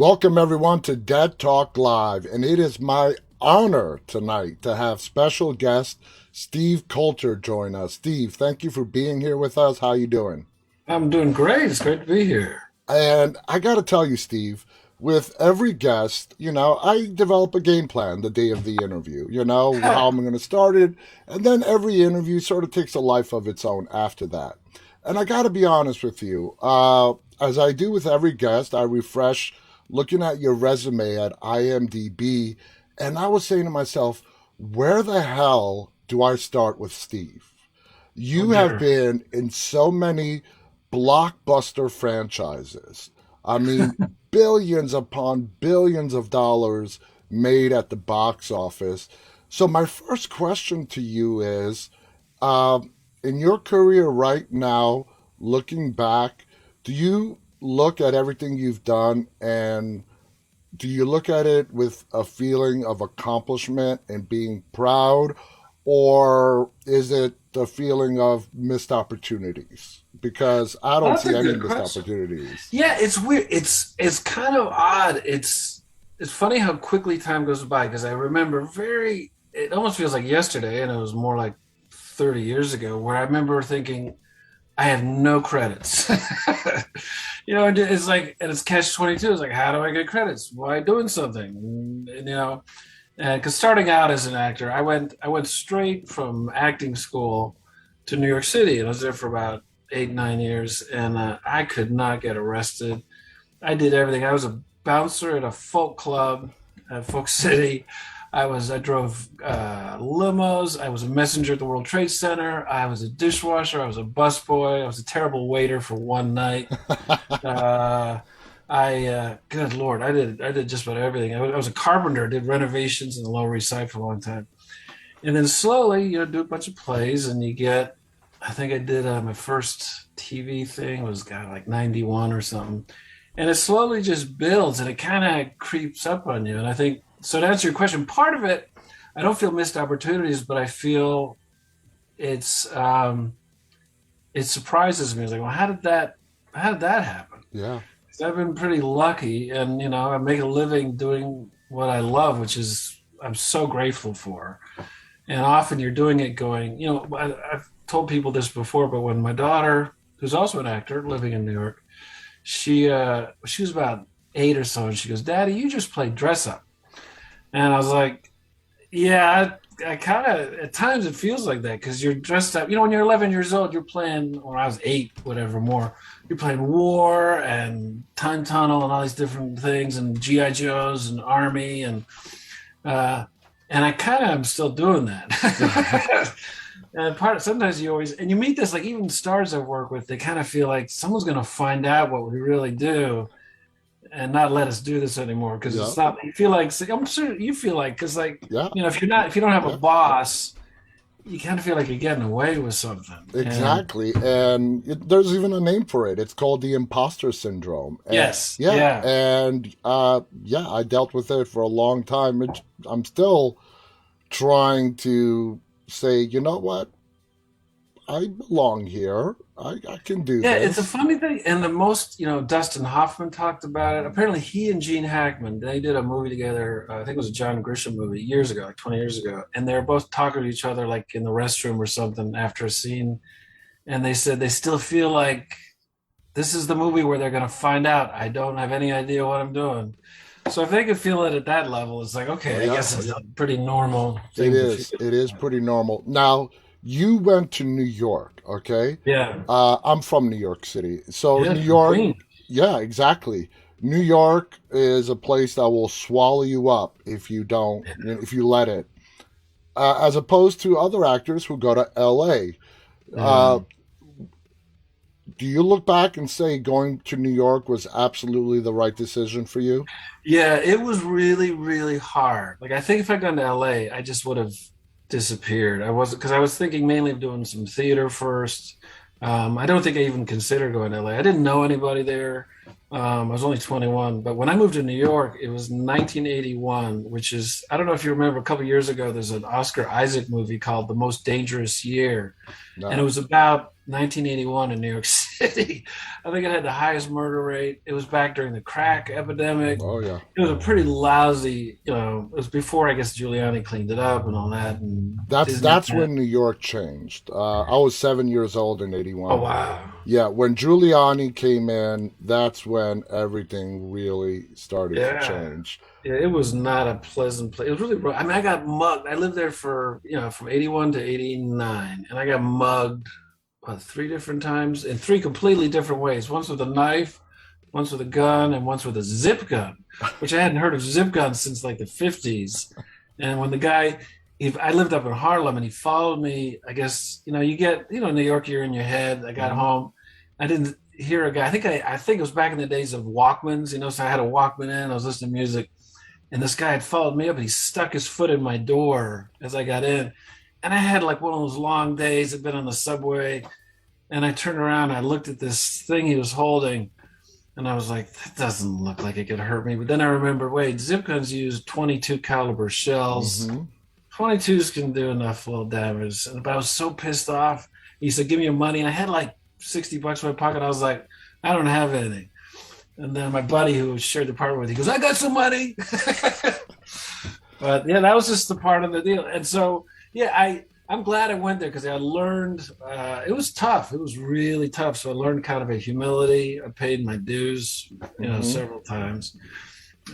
Welcome, everyone, to Dead Talk Live, and it is my honor tonight to have special guest Steve Coulter join us. Steve, thank you for being here with us. How you doing? I'm doing great. It's great to be here. And I got to tell you, Steve, with every guest, I develop a game plan the day of the interview, how I'm going to start it. And then every interview sort of takes a life of its own after that. And I got to be honest with you, as I do with every guest, I refresh looking at your resume at IMDb. And I was saying to myself, where the hell do I start with Steve? Oh You have dear. been in so many blockbuster franchises. I mean, billions upon billions of dollars made at the box office. So, my first question to you is in your career right now, looking back, do you look at everything you've done and do you look at it with a feeling of accomplishment and being proud, or is it the feeling of missed opportunities? Because I don't That's a see any good missed question. opportunities. Yeah, it's weird. It's kind of odd. It's funny how quickly time goes by because I remember very. It almost feels like yesterday, and it was more like 30 years ago, where I remember thinking I have no credits. And it's like, and it's catch 22. It's like, how do I get credits? Why doing something? Because starting out as an actor, I went straight from acting school to New York City, and I was there for about 8 9 years, and I could not get arrested. I did everything. I was a bouncer at a folk club at Folk City. I drove limos. I was a messenger at the World Trade Center. I was a dishwasher. I was a busboy. I was a terrible waiter for one night. Uh, Good Lord, I did just about everything. I was a carpenter. Did renovations in the Lower East Side for a long time, and then slowly, do a bunch of plays, and you get. I think I did my first TV thing was like 91 or something, and it slowly just builds, and it kind of creeps up on you. And I think so. To answer your question, part of it, I don't feel missed opportunities, but I feel it's it surprises me. It's like, well, how did that happen? Yeah, 'Cause I've been pretty lucky, and I make a living doing what I love, which is I'm so grateful for. And often you're doing it going, I've told people this before, but when my daughter, who's also an actor living in New York, she was about 8 or so, and she goes, "Daddy, you just played dress up," and I was like, "Yeah." I kind of at times it feels like that because you're dressed up. When you're 11 years old, you're playing, or I was 8, whatever more. You're playing war and time tunnel and all these different things and GI Joes and army uh, and I kind of am still doing that. And sometimes you always and you meet this like even stars I work with, they kind of feel like someone's going to find out what we really do and not let us do this anymore because yeah, it's not. You feel like I'm sure you feel like because yeah, if you don't have a yeah. boss, you kind of feel like you're getting away with something. And Exactly. And there's even a name for it. It's called the imposter syndrome. And yes, yeah, yeah, and yeah, I dealt with it for a long time. I'm still trying to say, you know what? I belong here. I can do yeah. It's a this. funny thing, and the most Dustin Hoffman talked about it. Apparently, he and Gene Hackman they did a movie together. I think it was a John Grisham movie years ago, like 20 years ago, and they were both talking to each other like in the restroom or something after a scene, and they said they still feel like this is the movie where they're going to find out I don't have any idea what I'm doing. So if they could feel it at that level, it's like, Oh okay, I yeah, guess oh it's yeah. a pretty normal It thing to feel. is. It is pretty normal. Now, you went to New York, okay? Yeah. I'm from New York City. So, Yeah. New From York, Queen. yeah, exactly. New York is a place that will swallow you up if you don't, if you let it. As opposed to other actors who go to LA. Yeah. Uh, do you look back and say going to New York was absolutely the right decision for you? Yeah. It was really, really hard. Like, I think if I'd gone to LA, I just would have disappeared. I wasn't, because I was thinking mainly of doing some theater first. I don't think I even considered going to LA. I didn't know anybody there. I was only 21, but when I moved to New York, it was 1981, which is, I don't know if you remember, a couple years ago, there's an Oscar Isaac movie called The Most Dangerous Year, and it No. was about 1981 in New York City. I think it had the highest murder rate. It was back during the crack epidemic. Oh yeah. It was a pretty lousy, it was before, I guess, Giuliani cleaned it up and all that, and Disney. That's when New York changed. I was 7 years old in Oh, '81. wow. Yeah, when Giuliani came in, that's when everything really started to Yeah. change. Yeah, it was not a pleasant place. It was really rough. I mean, I got mugged. I lived there for, from 81 to 89, and I got mugged, what, three different times in three completely different ways. Once with a knife, once with a gun, and once with a zip gun, which I hadn't heard of zip guns since like the 50s. And when the guy, if I lived up in Harlem and he followed me, I guess, you get, New York, you're in your head. I got Hmm. home. I didn't hear a guy. I think it was back in the days of Walkmans, so I had a Walkman in, I was listening to music, and this guy had followed me up and he stuck his foot in my door as I got in. And I had like one of those long days, I'd been on the subway, and I turned around, I looked at this thing he was holding, and I was like, that doesn't look like it could hurt me. But then I remember, wait, zip guns use 22 caliber shells. Hmm. 22s can do enough little damage. But I was so pissed off. He said, give me your money. And I had like 60 bucks in my pocket. I was like, I don't have anything. And then my buddy who shared the apartment with, he goes, I got some money. But yeah, that was just the part of the deal. And so, yeah, I'm glad I went there because I learned, it was tough. It was really tough. So I learned kind of a humility. I paid my dues, Hmm. several times.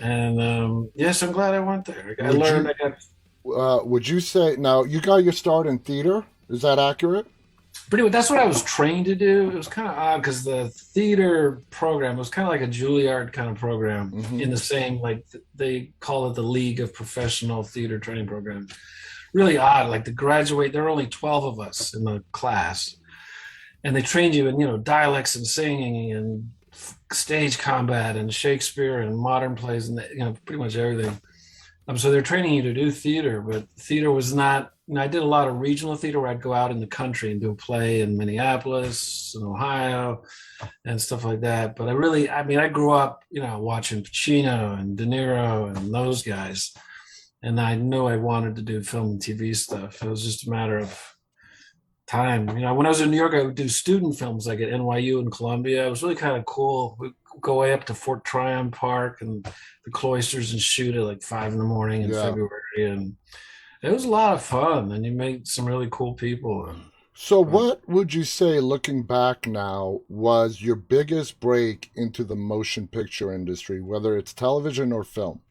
And yes, I'm glad I went there. I Would learned, you I got would you say now you got your start in theater? Is that accurate? pretty much, that's what I was trained to do. It was kind of odd because the theater program was kind of like a Juilliard kind of program Hmm. in the same, like they call it the League of Professional Theater Training Program. Really odd. Like to graduate, there are only 12 of us in the class, and they trained you in, dialects and singing and stage combat and Shakespeare and modern plays and, pretty much everything. So they're training you to do theater, but theater was not. I did a lot of regional theater where I'd go out in the country and do a play in Minneapolis and Ohio and stuff like that. But I mean, I grew up, watching Pacino and De Niro and those guys, and I knew I wanted to do film and TV stuff. It was just a matter of time. When I was in New York, I would do student films like at NYU and Columbia. It was really kind of cool. We go way up to Fort Tryon Park and the cloisters and shoot at like 5 in the morning in Yeah. February, and it was a lot of fun. And you meet some really cool people. And So, uh, what would you say, looking back now, was your biggest break into the motion picture industry, whether it's television or film?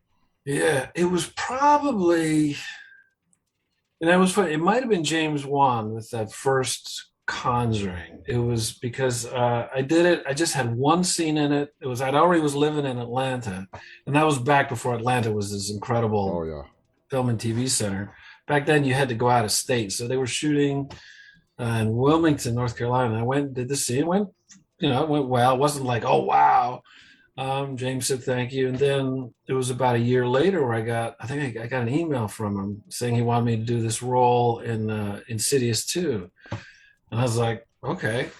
yeah, it was probably, and that was funny. It might have been James Wan with that first Conjuring. It was because I did it. I just had one scene in it. It was I'd already was living in Atlanta, and that was back before Atlanta was this Oh incredible yeah. film and TV center. Back then, you had to go out of state, so they were shooting in Wilmington, North Carolina. I went, did the scene, went, it went well. It wasn't like, oh wow. James said thank you, and then it was about a year later where I think I got an email from him saying he wanted me to do this role in Insidious 2, and I was like, okay.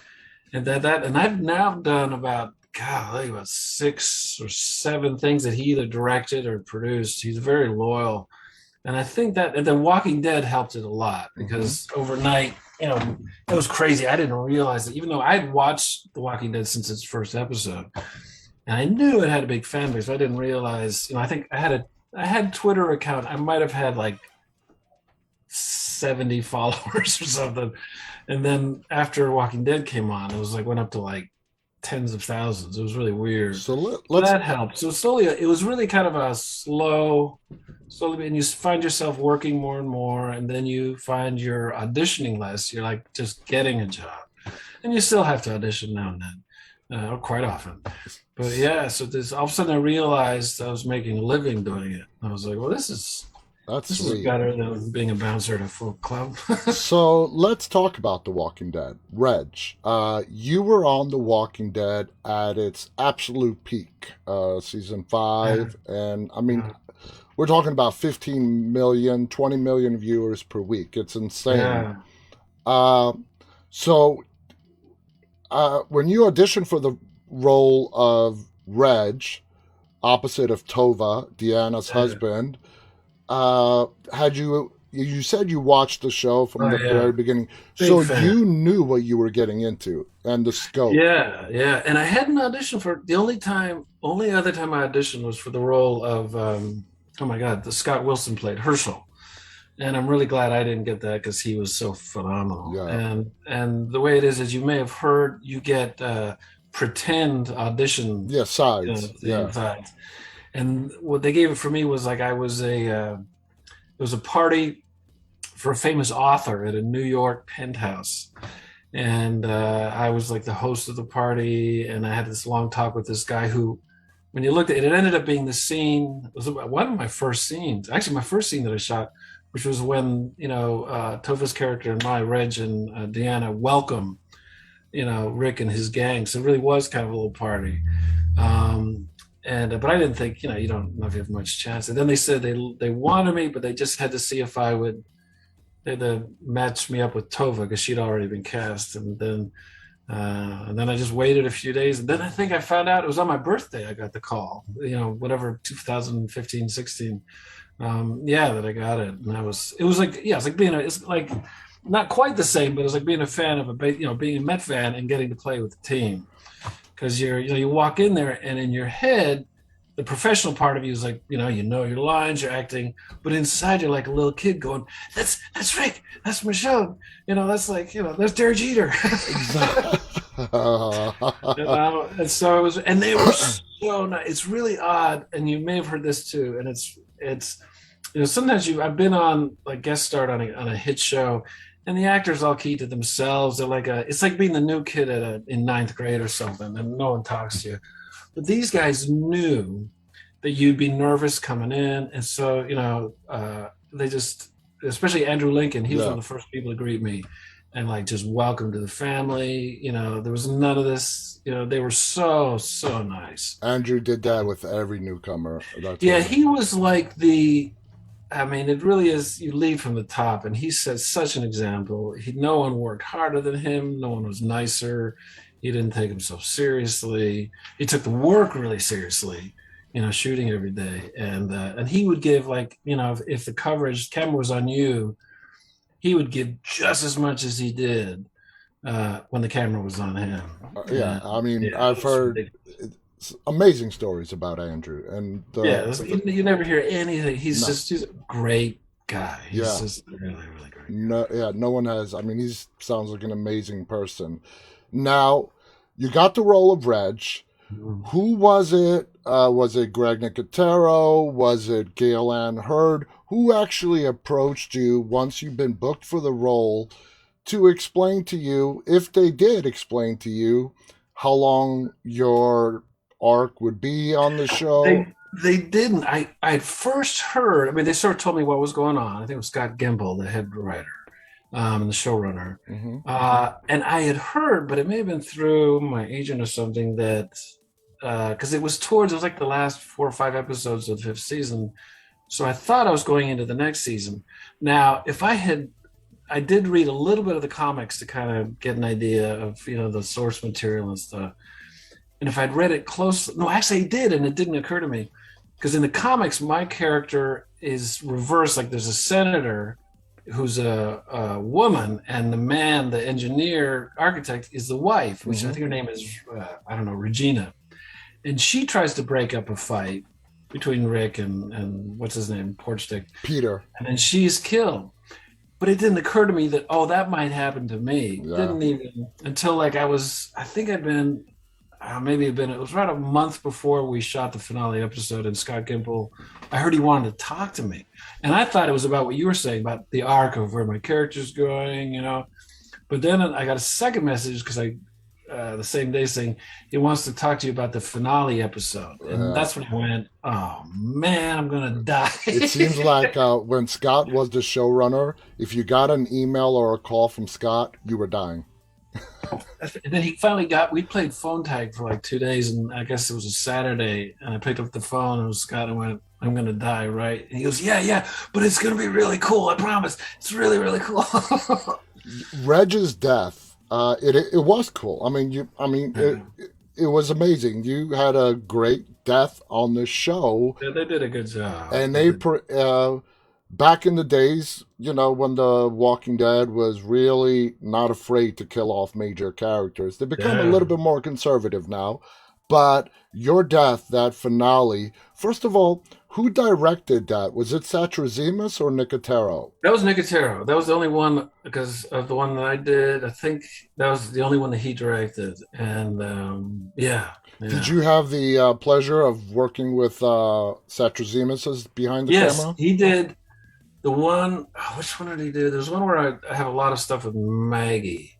And and I've now done about, golly, about 6 or 7 things that he either directed or produced. He's very loyal, and I think that and then Walking Dead helped it a lot Hmm. because overnight, it was crazy. I didn't realize that even though I'd watched The Walking Dead since its first episode, and I knew it had a big fan base. I didn't realize, I think I had Twitter account. I might have had like 70 followers or something. And then after Walking Dead came on, it was like went up to like tens of thousands. It was really weird. So So let's that helped. So slowly, it was really kind of a slowly, and you find yourself working more and more, and then you find you're auditioning less. You're like just getting a job, and you still have to audition now and then, or quite often. But yeah, so this all of a sudden I realized I was making a living doing it. I was like, well, that's this is sweet. better than being a bouncer at a folk club. So let's talk about The Walking Dead. Reg, you were on The Walking Dead at its absolute peak, season Yeah, 5, and I mean yeah, we're talking about 15 million, 20 million viewers per week. It's insane. yeah. Uh, so when you auditioned for the role of Reg, opposite of Tova, Deanna's Uh, husband. Had you? You said you watched the show from oh the very yeah, beginning, big so fan. you knew what you were getting into and the scope. Yeah, yeah. And I had an audition for the only other time I auditioned was for the role of oh my God, the Scott Wilson played Herschel. And I'm really glad I didn't get that because he was so phenomenal. Yeah, And the way it is, as you may have heard, you get pretend audition yeah, sides. thing Yeah, sides. And what they gave it for me was like I was it was a party for a famous author at a New York penthouse. And I was like the host of the party, and I had this long talk with this guy who, when you looked at it, it ended up being the scene. It was one of my first scenes, actually, my first scene that I shot, which was when Tova's character and my Reg and Deanna welcome Rick and his gang. So it really was kind of a little party. Um, and but I didn't think you don't know if you have much chance. And then they said they wanted me, but they just had to see if I would they had to match me up with Tova because she'd already been cast. And then I just waited a few days. And then I think I found out it was on my birthday. I got the call, whatever, 2015, 16. Yeah, that I got it. And it was like, yeah, it's like not quite the same, but it was like being a fan of being a Met fan and getting to play with the team. Cause you walk in there and in your head, the professional part of you is like, you know your lines, you're acting, but inside you're like a little kid going, that's Rick, that's Michelle, that's like, there's Derek Jeter. exactly. And so it was, and they were so nice. It's really odd, and you may have heard this too. And it's sometimes I've been on like guest starred on a hit show, and the actors all keep to themselves. They're like it's like being the new kid in ninth grade or something, and no one talks to you. But these guys knew that you'd be nervous coming in, and so they just, especially Andrew Lincoln, he was one Yeah, of the first people to greet me, and like just welcome to the family. There was none of this. They were so nice. Andrew did that with every newcomer. That's Yeah, right. he was like the. I mean, it really is. You lead from the top, and he set such an example. No one worked harder than him. No one was nicer. He didn't take himself seriously. He took the work really seriously. Shooting every day, and he would give, like, if the camera was on you, he would give just as much as he did when the camera was on him. Yeah, And I mean, yeah, I've it's heard ridiculous. amazing stories about Andrew, and Yeah, you never hear anything. no, He's a great guy. He's yeah, just a really, really great guy. no, yeah, no one has. I mean, he sounds like an amazing person. Now, you got the role of Reg. Mhm. Who was it? Was it Greg Nicotero? Was it Gail Ann Hurd? Who actually approached you once you've been booked for the role to explain to you, if they did explain to you, how long your arc would be on the show? They didn't. I'd first heard. I mean, they sort of told me what was going on. I think it was Scott Gimple, the head writer, and the showrunner. Hmm. And I had heard, but it may have been through my agent or something, that because it was like the last 4 or 5 episodes of the fifth season. So I thought I was going into the next season. Now, I did read a little bit of the comics to kind of get an idea of, the source material and stuff. And if I'd read it close, no, actually I did, and it didn't occur to me. Because in the comics, my character is reversed. Like there's a senator who's a woman, and the man, the engineer, architect, is the wife, which I Hmm. think her name is, I don't know, Regina. And she tries to break up a fight between Rick and what's his name, Porchstick, Peter. and then she's killed. But it didn't occur to me that, oh, that might happen to me. Yeah. Didn't even until like I think I'd been maybe it was right a month before we shot the finale episode, and Scott Gimple, I heard he wanted to talk to me, and I thought it was about what you were saying about the arc of where my character's going. But then I got a second message because the same day saying he wants to talk to you about the finale episode, and Yeah. that's when I went, oh man, I'm gonna die. It seems like when Scott was the showrunner, if you got an email or a call from Scott, you were dying. And then he finally we played phone tag for like 2 days, and I guess it was a Saturday, and I picked up the phone and it was Scott, and went, I'm gonna die, right? And he goes, yeah, but it's gonna be really cool, I promise. It's really, really cool. Reg's death, it was cool. I mean, it was amazing. You had a great death on the show, Yeah, they did a good job. and They did. back in the days, when the Walking Dead was really not afraid to kill off major characters, they become a Yeah. little bit more conservative now. But your death, that finale, first of all, who directed that? Was it Satrazemis or Nicotero? That was Nicotero. That was the only one because of the one that I did. I think that was the only one that he directed. And yeah, Did yeah. you have the pleasure of working with Satrazemis as behind the Yes, camera? he did the one. Which one did he do? There's one where I have a lot of stuff with Maggie.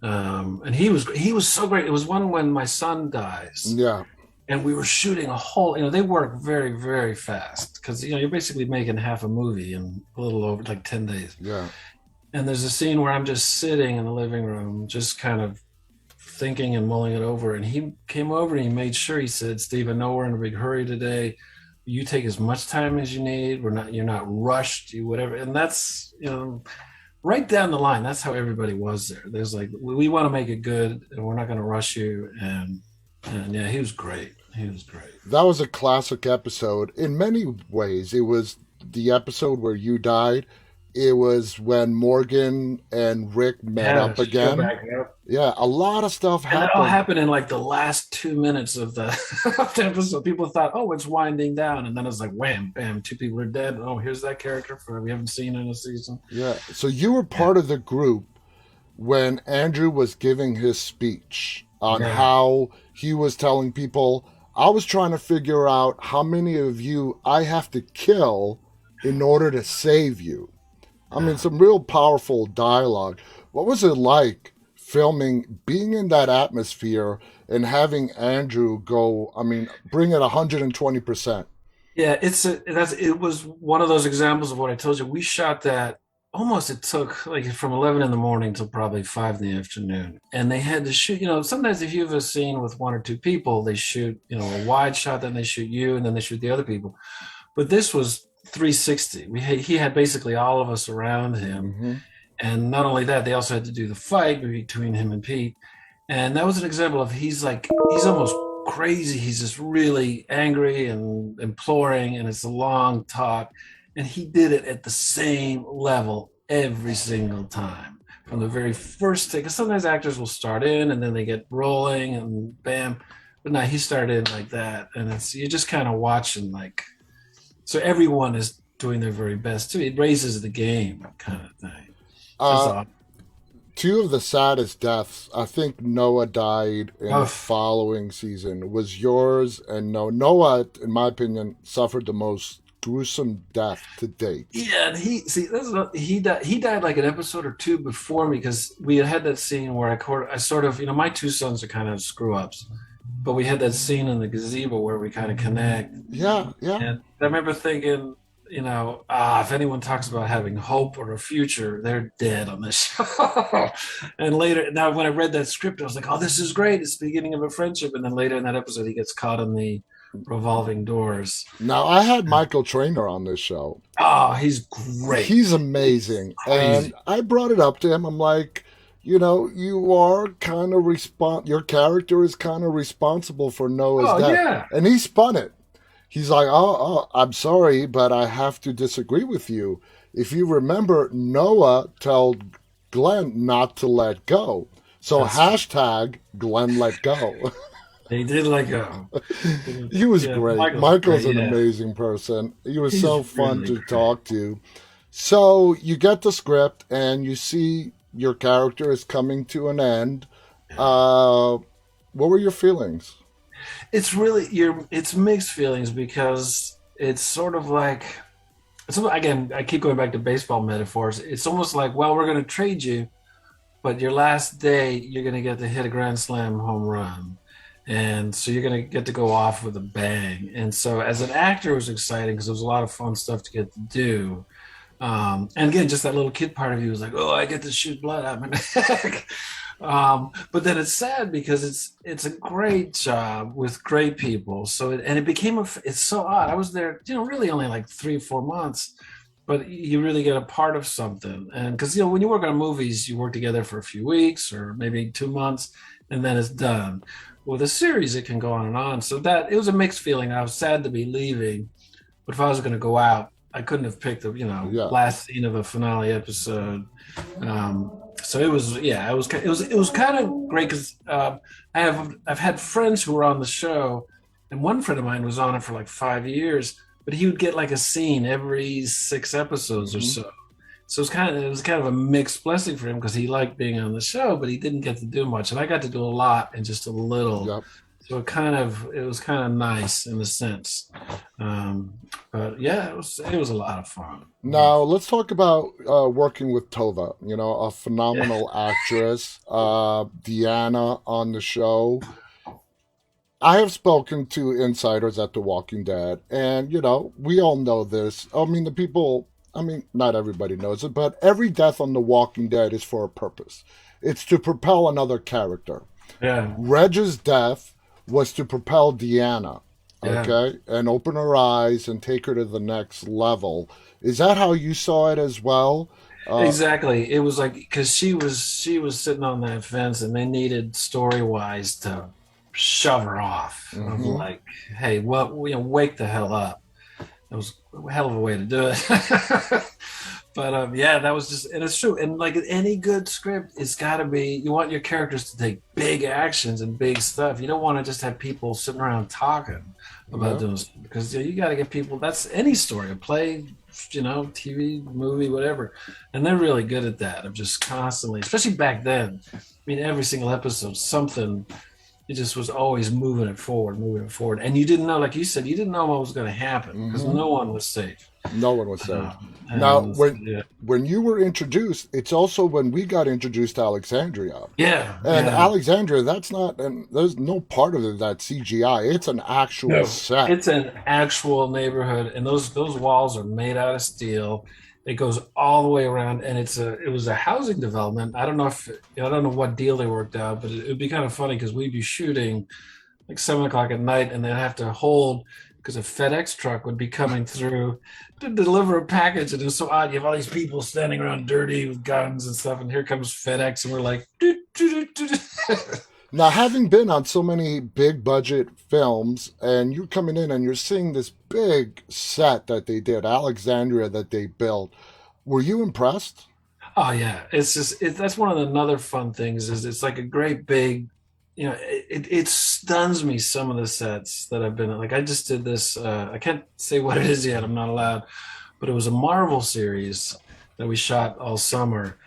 And he was so great. It was one when my son dies, Yeah, and we were shooting a whole. They work very very fast because you're basically making half a movie in a little over like 10 days. yeah. And there's a scene where I'm just sitting in the living room, just kind of thinking and mulling it over. And he came over and he made sure, he said, Steve, I know we're in a big hurry today. You take as much time as you need. You're not rushed, you whatever. And that's, right down the line. That's how everybody was there. There's like, we want to make it good and we're not going to rush you. And yeah, he was great. He was great. That was a classic episode. In many ways, it was the episode where you died. It was when Morgan and Rick met Yeah, up just go again. back up. Yeah, a lot of stuff And that all happened. happened in like the last 2 minutes of the, of the episode. People thought, oh, it's winding down. And then it's like, wham, bam, two people are dead. Oh, here's that character we haven't seen in a season. Yeah, so you were Yeah. part of the group when Andrew was giving his speech on Yeah. how he was telling people, I was trying to figure out how many of you I have to kill in order to save you. I mean, some real powerful dialogue. What was it like filming, being in that atmosphere, and having Andrew go, I mean, bring it 120%? Yeah, it was one of those examples of what I told you. We shot that almost, it took like from 11 in the morning till probably 5 in the afternoon. And they had to shoot, sometimes if you have a scene with one or two people, they shoot, a wide shot, then they shoot you, and then they shoot the other people. But this was 360. He had basically all of us around him. Mm-hmm. And not only that, they also had to do the fight between him and Pete. And that was an example of he's almost crazy. He's just really angry and imploring, and it's a long talk. And he did it at the same level every single time from the very first take. Because sometimes actors will start in and then they get rolling and bam. But no, he started in like that. And you're just kind of watching like, so everyone is doing their very best too. It raises the game kind of thing. That's Uh, awesome. Two of the saddest deaths, I think Noah died in the Oh, following season, was yours. And no, Noah, in my opinion, suffered the most gruesome death to date. yeah, and he died like an episode or two before me because we had that scene where I sort of my two sons are kind of screw ups, but we had that scene in the gazebo where we kind of connect. Yeah, yeah. And I remember thinking, if anyone talks about having hope or a future, they're dead on this show. And later, now when I read that script, I was like, oh, this is great. It's the beginning of a friendship. And then later in that episode, he gets caught in the revolving doors. Now, I had Michael Trainer on this show. Oh, he's great. He's He's amazing. And crazy. I brought it up to him. I'm like, you are kind of your character is kind of responsible for Noah's Oh, death. yeah. And he spun it. He's like, I'm sorry, but I have to disagree with you. If you remember, Noah told Glenn not to let go. So That's true. hashtag Glenn let go. He did let go. He was Yeah, great. Michael's Michael's great. an Yeah, amazing person. He was he's so fun really to great. talk to. So you get the script and you see your character is coming to an end. What were your feelings? It's mixed feelings because it's sort of like again, I keep going back to baseball metaphors. It's almost like, well, we're going to trade you, but your last day you're going to get to hit a grand slam home run, and so you're going to get to go off with a bang. And so as an actor, it was exciting because there was a lot of fun stuff to get to do. And again, just that little kid part of you was like, oh, I get to shoot blood out of my neck. But then it's sad because it's a great job with great people. So it became it's so odd. I was there, really only like 3 or 4 months, but you really get a part of something. And because when you work on movies, you work together for a few weeks or maybe 2 months, and then it's done. With a series, it can go on and on. So that it was a mixed feeling. I was sad to be leaving, but if I was going to go out, I couldn't have picked the Yeah. last scene of a finale episode. So it was, yeah, it was kind of great because I've had friends who were on the show, and one friend of mine was on it for like 5 years, but he would get like a scene every 6 episodes or Hmm. so. So it was kind of a mixed blessing for him because he liked being on the show, but he didn't get to do much, and I got to do a lot and just a little. Yep. So it was kind of nice in a sense. Um, but yeah, it was a lot of fun. Now let's talk about working with Tova. A Yeah, phenomenal actress, Deanna on the show. I have spoken to insiders at The Walking Dead, and we all know this. I mean, the people. I mean, not everybody knows it, but every death on The Walking Dead is for a purpose. It's to propel another character. yeah, Reg's death was to propel Deanna, yeah. okay, and open her eyes and take her to the next level. Is that how you saw it as well? Uh, Exactly. It was like because she was sitting on that fence, and they needed story wise to shove her off. Of mhm. like, hey, what wake the hell up. It was a hell of a way to do it. But yeah, that was just, and it's true. And like any good script, it's got to be, you want your characters to take big actions and big stuff. You don't want to just have people sitting around talking about Yeah. doing stuff because you got to get people, that's any story, a play, TV, movie, whatever. And they're really good at that of just constantly, especially back then. I mean, every single episode, something, it just was always moving it forward, moving it forward. And you didn't know, like you said, you didn't know what was going to happen because Hmm. no one was safe. No one was safe. Now, And yeah, when you were introduced, it's also when we got introduced to Alexandria. yeah, And yeah. Alexandria, that's not, and there's no part of it that's CGI. It's an actual No, set. it's an actual neighborhood, and those walls are made out of steel. It goes all the way around, and it was a housing development. I don't know what deal they worked out, but it'd be kind of funny because we'd be shooting like 7 o'clock at night, and they'd have to hold because a FedEx truck would be coming through to deliver a package, and it was so odd. You have all these people standing around dirty with guns and stuff, and here comes FedEx, and we're like, "Doot, doot, doot, doot." Now, having been on so many big budget films, and you're coming in and you're seeing this big set that they did, Alexandria that they built, were you impressed? Oh yeah, it's just that's one of the another fun things is it's like a great big, it stuns me some of the sets that I've been in. Like I just did this. I can't say what it is yet. I'm not allowed, but it was a Marvel series that we shot all summer,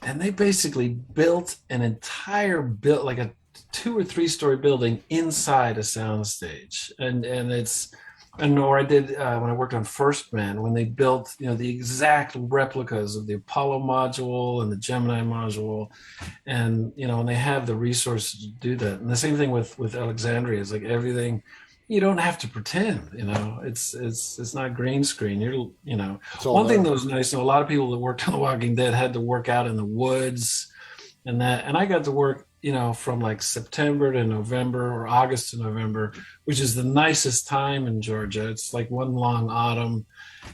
and they basically built an entire build like a 2 or 3 story building inside a soundstage, and it's and or I did when I worked on First Man when they built the exact replicas of the Apollo module and the Gemini module, and and they have the resources to do that. And the same thing with Alexandria is like everything. You don't have to pretend, it's not green screen. It's all One thing there. that was nice. A lot of people that worked on The Walking Dead had to work out in the woods and I got to work from like September to November or August to November, which is the nicest time in Georgia. It's like one long autumn,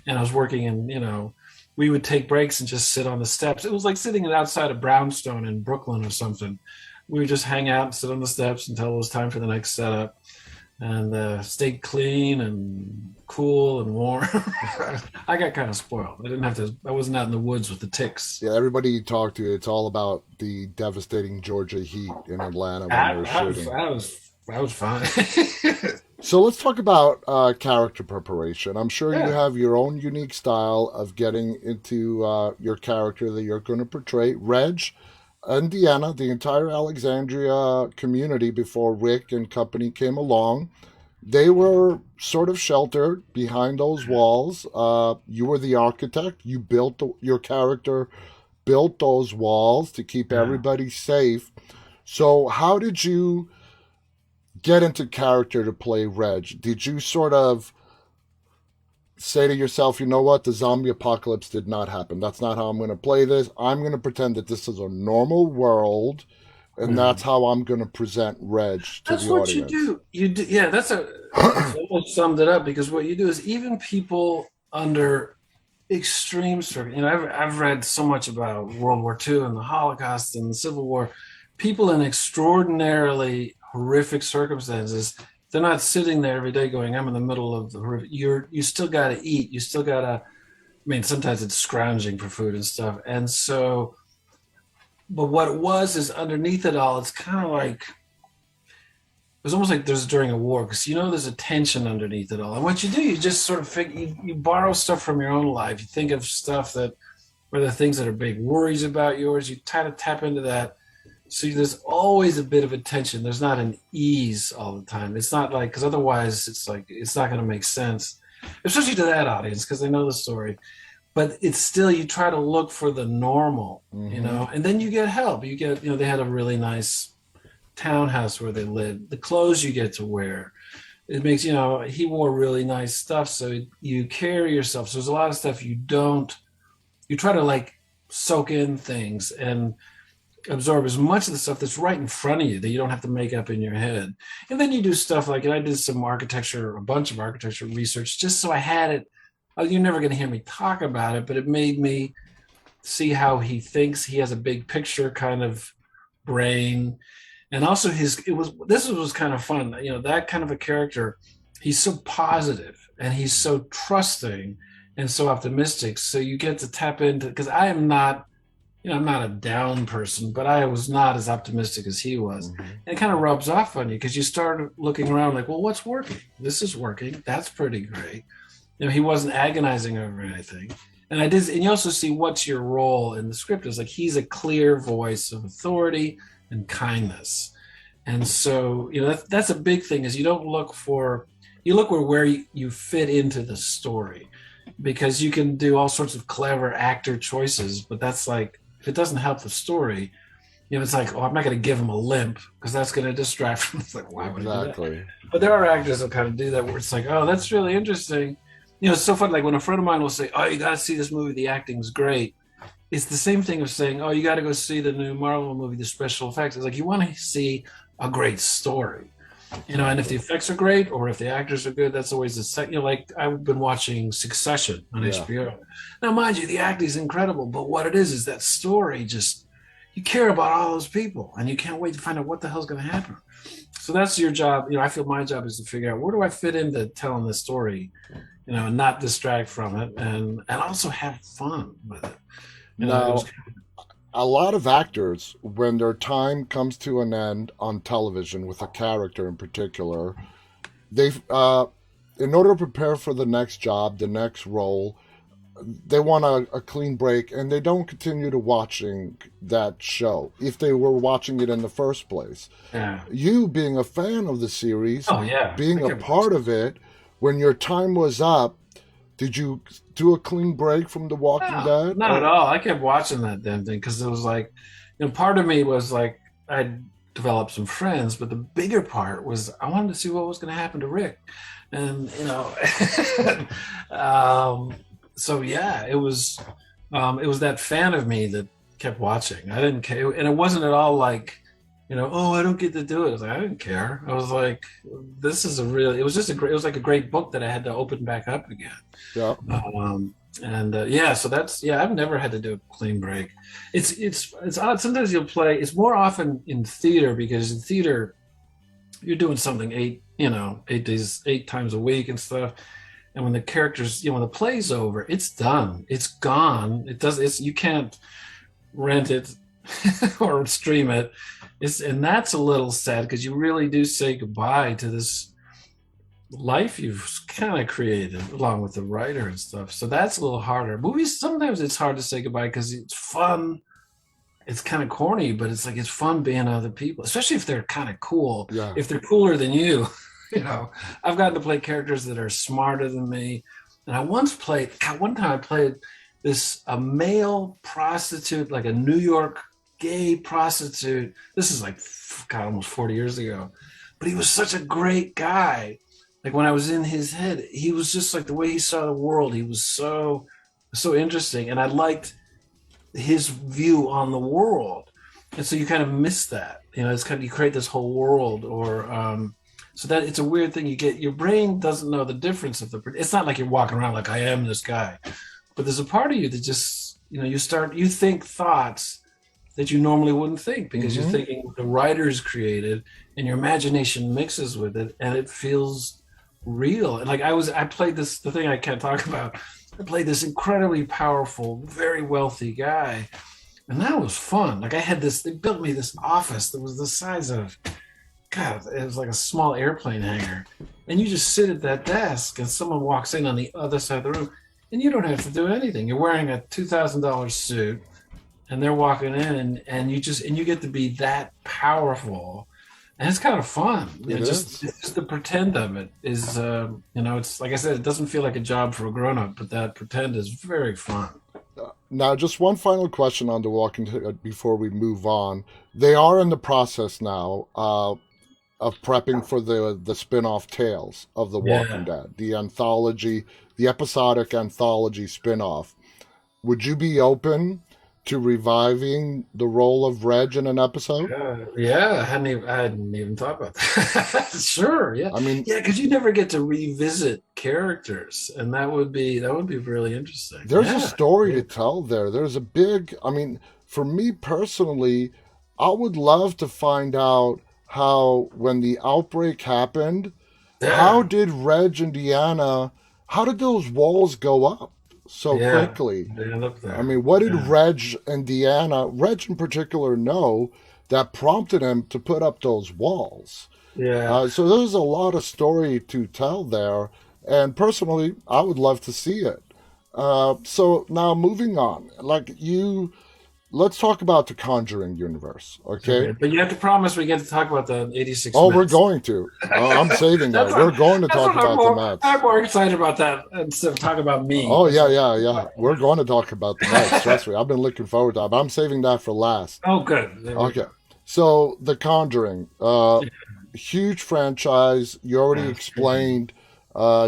and I was working in we would take breaks and just sit on the steps. It was like sitting outside of Brownstone in Brooklyn or something. We would just hang out and sit on the steps until it was time for the next setup, and stayed clean and cool and warm. I got kind of spoiled. I didn't have to. I wasn't out in the woods with the ticks. Yeah, everybody you talk to, it's all about the devastating Georgia heat in Atlanta when I, they're I was, shooting. I was, I was fine. So let's talk about character preparation. I'm sure you Yeah, have your own unique style of getting into your character that you're going to portray. Reg and Deanna, the entire Alexandria community before Rick and company came along, they were sort of sheltered behind those walls. You were the architect. You built your character, built those walls to keep yeah. everybody safe. So, how did you get into character to play Reg? Did you sort of say to yourself, you know what, the zombie apocalypse did not happen? That's not how I'm going to play this. I'm going to pretend that this is a normal world, and Yeah. that's how I'm going to present Reg to That's the what you audience. do. You do, you almost summed it up because what you do is even people under extreme circumstances. I've read so much about World War II and the Holocaust and the Civil War. People in extraordinarily horrific circumstances, they're not sitting there every day going, "I'm in the middle of the horrific." You still got to eat. You still got to. I mean, sometimes it's scrounging for food and stuff. And so, but what it was is underneath it all, it's kind of like it was almost like there's during a war because there's a tension underneath it all. And what you do, you just sort of you borrow stuff from your own life. You think of stuff that were the things that are big worries about yours. You try to tap into that. So there's always a bit of a tension. There's not an ease all the time. It's not like because otherwise it's like it's not going to make sense, especially to that audience because they know the story. But it's still you try to look for the normal, Hmm. and then you get help. You get they had a really nice townhouse where they lived, the clothes you get to wear. It makes, he wore really nice stuff. So you carry yourself. So there's a lot of stuff you try to like soak in things and absorb as much of the stuff that's right in front of you that you don't have to make up in your head. And then you do stuff like, and I did some architecture, a bunch of architecture research just so I had it. You're never going to hear me talk about it, but it made me see how he thinks. He has a big picture kind of brain, and also this was kind of fun, that kind of a character. He's so positive and he's so trusting and so optimistic, so you get to tap into because I am not, I'm not a down person, but I was not as optimistic as he was. Hmm. And it kind of rubs off on you because you start looking around like, well, what's working? This is working. That's pretty great. He wasn't agonizing over anything. And and you also see what's your role in the script is like he's a clear voice of authority and kindness. And so, that's a big thing is you look where you fit into the story because you can do all sorts of clever actor choices, but that's like, if it doesn't help the story, it's like, oh, I'm not going to give him a limp because that's going to distract from it's like, why would I do that? Exactly. But there are actors that kind of do that where it's like, oh, that's really interesting. It's so fun. Like when a friend of mine will say, oh, you got to see this movie. The acting's great. It's the same thing of saying, oh, you got to go see the new Marvel movie, the special effects. It's like you want to see a great story, and if the effects are great or if the actors are good, that's always the second. Like I've been watching Succession on Yeah. HBO. Now, mind you, the acting is incredible, but what it is that story just you care about all those people and you can't wait to find out what the hell's going to happen. So that's your job. I feel my job is to figure out where do I fit into telling this story, and not distract from it and also have fun with it. It was Now, a lot of actors, when their time comes to an end on television with a character in particular, they, in order to prepare for the next job, the next role, they want a clean break and they don't continue to watching that show if they were watching it in the first place. yeah. You being a fan of the series, Oh yeah, I being a kept watching. part of it, when your time was up, did you do a clean break from The Walking No, Dead? not at Or all. I kept watching that damn thing because it was like, part of me was like, I developed some friends, but the bigger part was I wanted to see what was going to happen to Rick, and um, so yeah, it was that fan of me that kept watching. I didn't care, and it wasn't at all like, oh, I don't get to do it. I was like, I didn't care. I was like, this is a really. It was just a great. It was like a great book that I had to open back up again. yeah, And yeah, so that's yeah. I've never had to do a clean break. It's odd. Sometimes you'll play. It's more often in theater because in theater you're doing something 8 days, 8 times a week and stuff. And when the characters, when the play's over, it's done. It's gone. It does. It's you can't rent it or stream it. And that's a little sad because you really do say goodbye to this life you've kind of created along with the writer and stuff. So that's a little harder. Movies sometimes it's hard to say goodbye because it's fun. It's kind of corny, but it's like it's fun being other people, especially if they're kind of cool. yeah. If they're cooler than you, I've gotten to play characters that are smarter than me. And I once played. God, one time I played this a male prostitute, like a New York gay prostitute. This is like God, almost 40 years ago. But he was such a great guy. Like when I was in his head, he was just like the way he saw the world. He was so interesting, and I liked his view on the world. And so you kind of miss that. It's kind of you create this whole world, or so that it's a weird thing. You get your brain doesn't know the difference of the. It's not like you're walking around like I am this guy, but there's a part of you that just, you think thoughts that you normally wouldn't think because you're Mm-hmm. thinking what the writers created and your imagination mixes with it and it feels real. And like I played this, the thing I can't talk about. I played this incredibly powerful, very wealthy guy. And that was fun. Like I had this, they built me this office that was the size of, God, it was like a small airplane hangar. And you just sit at that desk and someone walks in on the other side of the room and you don't have to do anything. You're wearing a $2,000 suit and they're walking in and you get to be that powerful and it's kind of fun. It is. It's just the pretend of it is it's like I said, it doesn't feel like a job for a grown-up, but that pretend is very fun. Now, just one final question on The Walking Dead before we move on. They are in the process now of prepping for the spin-off tales of The Walking Yeah. Dead, the anthology, the episodic anthology spin-off. Would you be open to reviving the role of Reg in an episode? Yeah, I hadn't even thought about that. Sure, yeah, I mean, yeah, because you never get to revisit characters, and that would be really interesting. there's a Yeah, story yeah, to tell there. There's a big, I mean, for me personally, I would love to find out how, when the outbreak happened, how yeah, did Reg and Deanna, how did those walls go up so yeah. quickly? They end up I there. mean, what did Yeah, Reg and Deanna, Reg in particular, know that prompted him to put up those walls? yeah. So there's a lot of story to tell there, and personally, I would love to see it. So now moving on, let's talk about the Conjuring universe, okay? Okay, but you have to promise we get to talk about the 86 Oh, we're Mets. going to. I'm saving that's that. what We're going to that's talk what I'm about the more I'm Mets. more excited about that instead of talking about me. Oh That's yeah, what. yeah, yeah. We're going to talk about the Mets. Trust me, I've been looking forward to that. But I'm saving that for last. Oh, good. There we Okay. go. So The Conjuring, huge franchise. You already Yeah. explained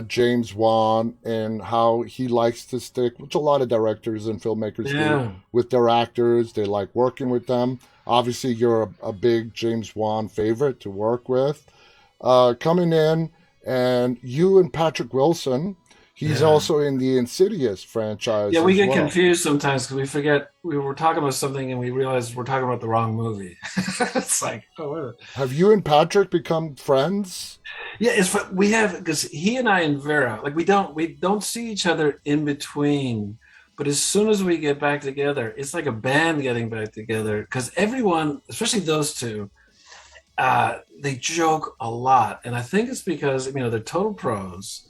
James Wan and how he likes to stick, which a lot of directors and filmmakers do, Yeah. with their actors. They like working with them. Obviously, you're a big James Wan favorite to work with. Coming in, and you and Patrick Wilson, he's Yeah. also in the Insidious Yeah, franchise we as get well. confused sometimes because we forget we were talking about something and we realize we're talking about the wrong movie. It's like, oh, wait a minute. Have you and Patrick become friends? Yeah, we have because he and I and Vera, like we don't see each other in between, but as soon as we get back together, it's like a band getting back together because everyone, especially those two, they joke a lot, and I think it's because they're total pros.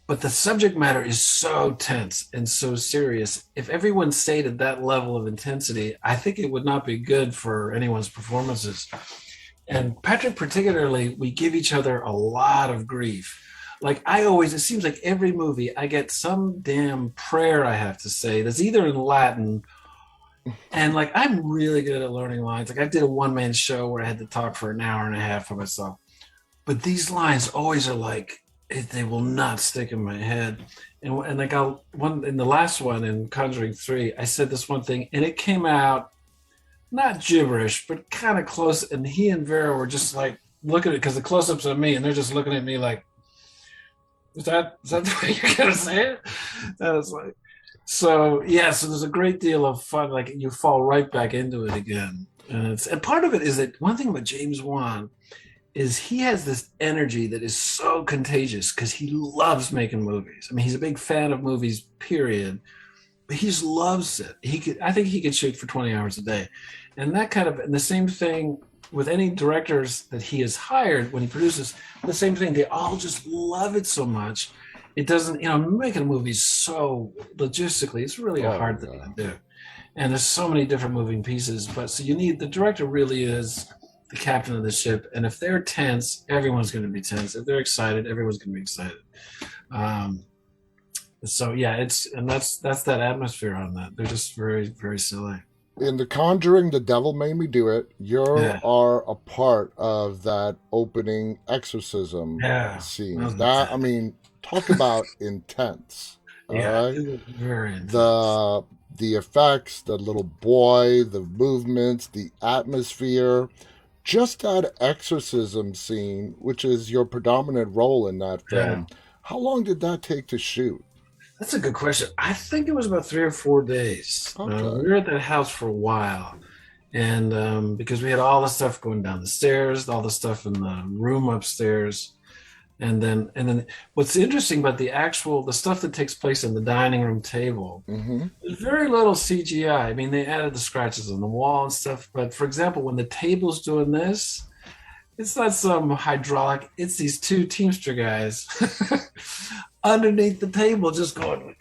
But the subject matter is so tense and so serious. If everyone stayed at that level of intensity, I think it would not be good for anyone's performances. And Patrick, particularly, we give each other a lot of grief. Like it seems like every movie I get some damn prayer I have to say that's either in Latin and like I'm really good at learning lines. Like I did a one-man show where I had to talk for an hour and a half for myself. But these lines always are like they will not stick in my head. And like I one in the last one in Conjuring 3, I said this one thing and it came out not gibberish, but kind of close. And he and Vera were just like looking at it because the close-ups of me, and they're just looking at me like, "Is that the way you're gonna say it?" And it's like, so yeah. So there's a great deal of fun. Like you fall right back into it again, and part of it is that one thing about James Wan is he has this energy that is so contagious because he loves making movies. I mean, he's a big fan of movies, period, he just loves it. I think he could shoot for 20 hours a day. And and the same thing with any directors that he has hired when he produces, the same thing. They all just love it so much. It doesn't, making a movie so logistically, it's really a Oh hard thing yeah. to do. And there's so many different moving pieces. But so the director really is the captain of the ship. And if they're tense, everyone's going to be tense. If they're excited, everyone's going to be excited. Um, so yeah, that's that atmosphere on that. They're just very very silly. In The Conjuring, The Devil Made Me Do It, you Yeah, are a part of that opening exorcism yeah, that scene. was That, I intense. mean, talk about intense. All Yeah, right. it was very intense. The the effects, the little boy, the movements, the atmosphere, just that exorcism scene, which is your predominant role in that Yeah. film. How long did that take to shoot? That's a good question. I think it was about 3 or 4 days. Okay. We were at that house for a while, and because we had all the stuff going down the stairs, all the stuff in the room upstairs, and then what's interesting about the stuff that takes place in the dining room table, Mm-hmm. there's very little CGI. I mean, they added the scratches on the wall and stuff, but for example, when the table's doing this, it's not some hydraulic. It's these two Teamster guys underneath the table just going.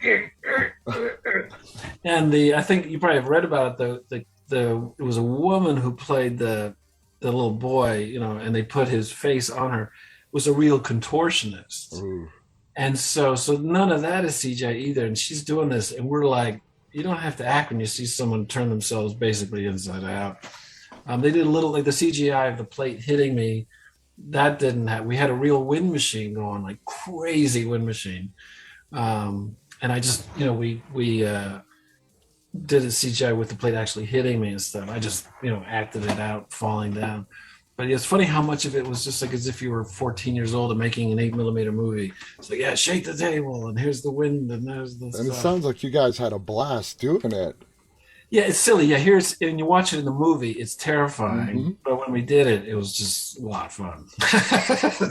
And I think you probably have read about it. It was a woman who played the little boy, and they put his face on her. Was a real contortionist, Ooh. and so none of that is CGI either. And she's doing this, and we're like, you don't have to act when you see someone turn themselves basically inside out. They did a little like the CGI of the plate hitting me. That didn't have. We had a real wind machine going, like crazy wind machine. And I just, we did a CGI with the plate actually hitting me and stuff. I just, acted it out falling down. But it's funny how much of it was just like as if you were 14 years old and making an 8 millimeter movie. It's like, yeah, shake the table, and here's the wind, and there's the And it stuff. sounds like you guys had a blast doing it. Yeah, it's silly. Yeah, here's and you watch it in the movie, it's Mm-hmm. terrifying. But when we did it, it was just a lot of fun.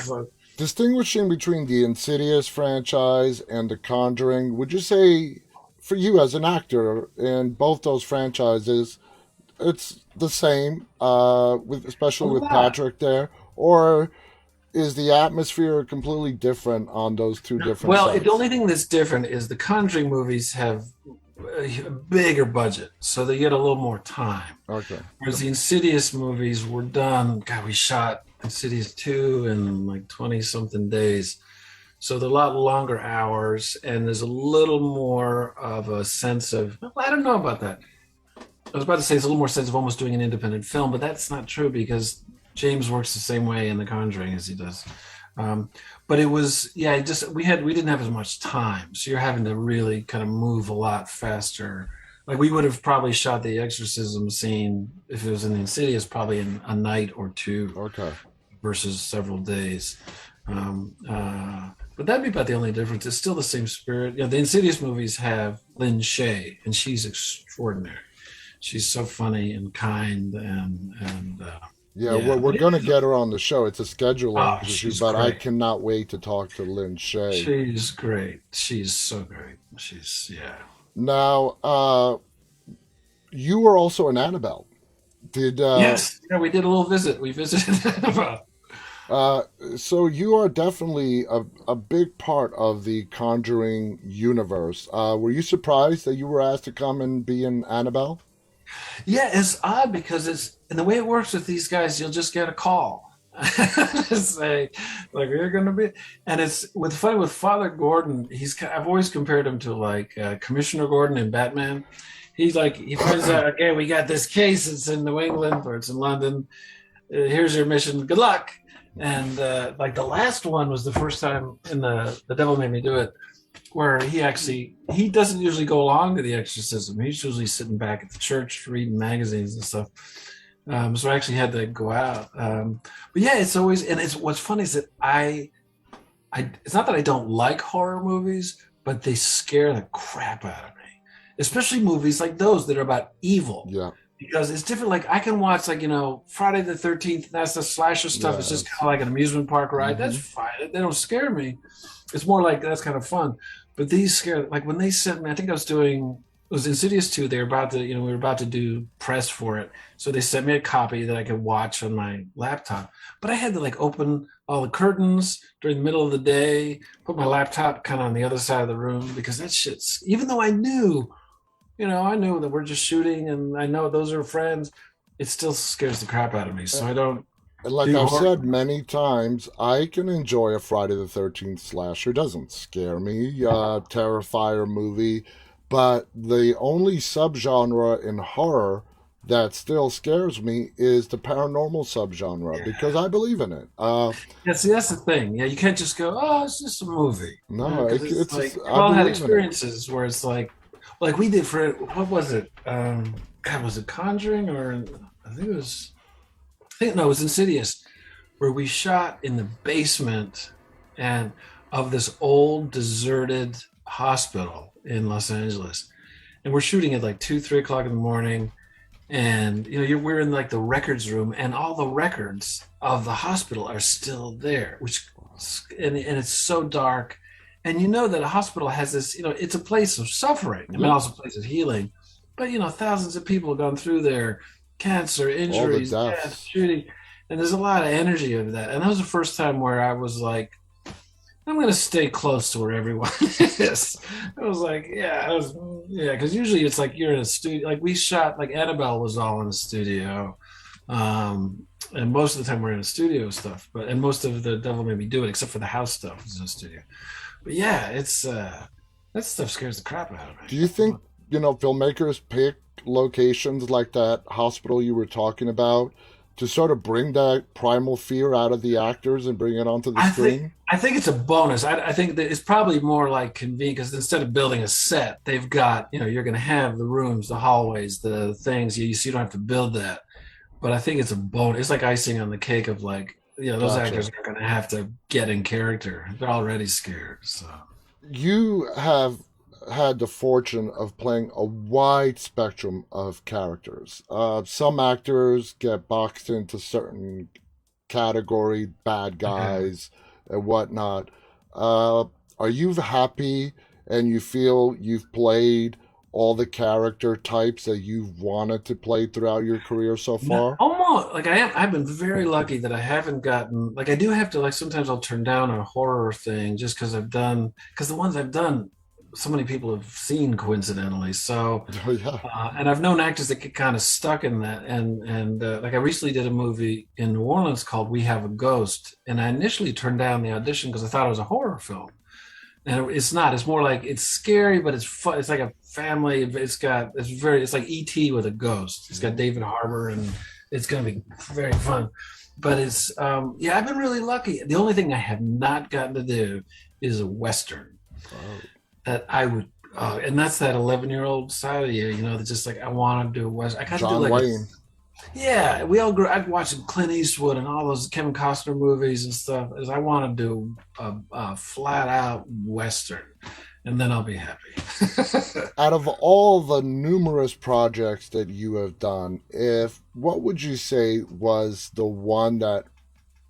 So, Distinguishing between the Insidious franchise and The Conjuring, would you say, for you as an actor in both those franchises, it's the same, a especially with lot. Patrick there, or is the atmosphere completely different on those two different Well, the sets? only thing that's different is the Conjuring movies have a bigger budget, so they get a little more time. Okay. Whereas the Insidious movies were done, God, we shot Insidious 2 in like 20 something days. So they're a lot longer hours, and there's a little more of a sense of, well, I don't know about that. I was about to say it's a little more sense of almost doing an independent film, but that's not true because James works the same way in The Conjuring as he does. Um, but it was, yeah, just we didn't have as much time, so you're having to really kind of move a lot faster. Like we would have probably shot the exorcism scene if it was in the Insidious, probably in a night or two Okay. versus several days. But that'd be about the only difference. It's still the same spirit. The Insidious movies have Lynn Shay, and she's extraordinary. She's so funny and kind, and Yeah, yeah, we're but going to yeah, get her on the show. It's a scheduling oh, issue, she's but I great. cannot wait to talk to Lynn Shay. She's great. She's so great. She's yeah. Now, you were also an Annabelle. Did Yes, yeah. We did a little visit. We visited. uh, so you are definitely a big part of the Conjuring universe. Were you surprised that you were asked to come and be an Annabelle? Yeah, it's odd because it's and the way it works with these guys, you'll just get a call. Say like you're gonna be, and it's with funny with Father Gordon. I've always compared him to like Commissioner Gordon in Batman. He's like he finds out, okay, we got this case. It's in New England or it's in London. Here's your mission. Good luck. And like the last one was the first time in the Devil Made Me Do It, where he doesn't usually go along to the exorcism. He's usually sitting back at the church reading magazines and stuff. So I actually had to go out. But yeah, it's always and it's what's funny is that I it's not that I don't like horror movies, but they scare the crap out of me, especially movies like those that are about evil. Yeah. Because it's different. Like I can watch, like Friday the 13th. That's the slasher stuff. It's just kind of Yes. like an amusement park ride. That's Hmm. fine. They don't scare me. It's more like that's kind of fun. But these scare. Like when they sent me, I think I was doing. It was Insidious 2. They were about to, we were about to do press for it. So they sent me a copy that I could watch on my laptop. But I had to like open all the curtains during the middle of the day, put my laptop kind of on the other side of the room because that shit's, even though I knew that we're just shooting and I know those are friends, it still scares the crap out of me. So I don't And like do I've horror. said many times, I can enjoy a Friday the 13th slasher. It doesn't scare me, Terrifier movie. But the only subgenre in horror that still scares me is the paranormal subgenre Yeah. because I believe in it. Yeah, see, that's the thing. Yeah, you can't just go, oh, it's just a movie. No, Because it's like, we've I all had believe in it. experiences where it's like we did for, what was it? God, was it Conjuring or, I think it was, no, it was Insidious, where we shot in the basement and of this old deserted. hospital in Los Angeles, and we're shooting at like 2, 3 o'clock in the morning. And we're in like the records room, and all the records of the hospital are still there, which and it's so dark. And you know that a hospital has this, it's a place of suffering. I mean, Yep. also a place of healing. But thousands of people have gone through there, cancer, All the injuries, death, deaths. shooting, and there's a lot of energy of that. And that was the first time where I was like, I'm gonna stay close to where everyone is. I was like, yeah, because usually it's like you're in a studio. Like we shot, like Annabelle was all in the studio, and most of the time we're in a studio stuff. And most of the Devil Made Me Do It, except for the house stuff, is in a studio. But yeah, it's that stuff scares the crap out of Do you me. think, filmmakers pick locations like that hospital you were talking about to sort of bring that primal fear out of the actors and bring it onto the I think screen? I think it's a bonus. I think that it's probably more like convenient because instead of building a set, they've got you're going to have the rooms, the hallways, the things. So you don't have to build that. But I think it's a bonus. It's like icing on the cake of like those actors Gotcha. are going to have to get in character. They're already scared. So You have had the fortune of playing a wide spectrum of characters. Some actors get boxed into certain category, bad yeah. guys and whatnot. Uh, are you happy and you feel you've played all the character types that you've wanted to play throughout your career so No, far? almost like I am. I've been very lucky that I haven't gotten like I do have to like sometimes I'll turn down a horror thing just because the ones I've done so many people have seen coincidentally. So Oh, yeah. and I've known actors that get kind of stuck in that. And like I recently did a movie in New Orleans called We Have a Ghost, and I initially turned down the audition because I thought it was a horror film, and it's not. It's more like it's scary, but it's fun. It's like a family. It's like ET with a ghost. It's got David Harbour, and it's going to be very fun. But it's yeah, I've been really lucky. The only thing I have not gotten to do is a western Oh, that I would. And that's that 11-year-old side of you, that's just like I want to do a western. I got to do John like a Wayne. yeah. We all grew. I've watched Clint Eastwood and all those Kevin Costner movies and stuff. Is I want to do a flat out western, and then I'll be happy. Out of all the numerous projects that you have done, if what would you say was the one that